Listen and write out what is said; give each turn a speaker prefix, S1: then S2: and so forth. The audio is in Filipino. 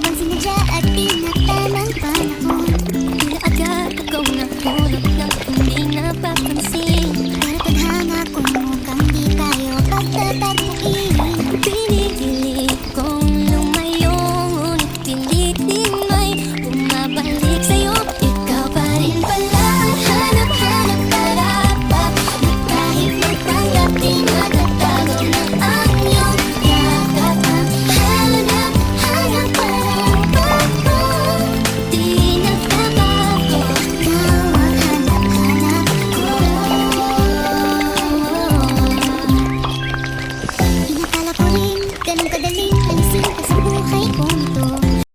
S1: bang sinadya at tinatamang panahon? Tila agad ikaw nahulog ng hindi napapansin. Pero tadhana kung mukhang di tayo pagtatagpuin. Pinipili kong lumayo, ngunit pilitin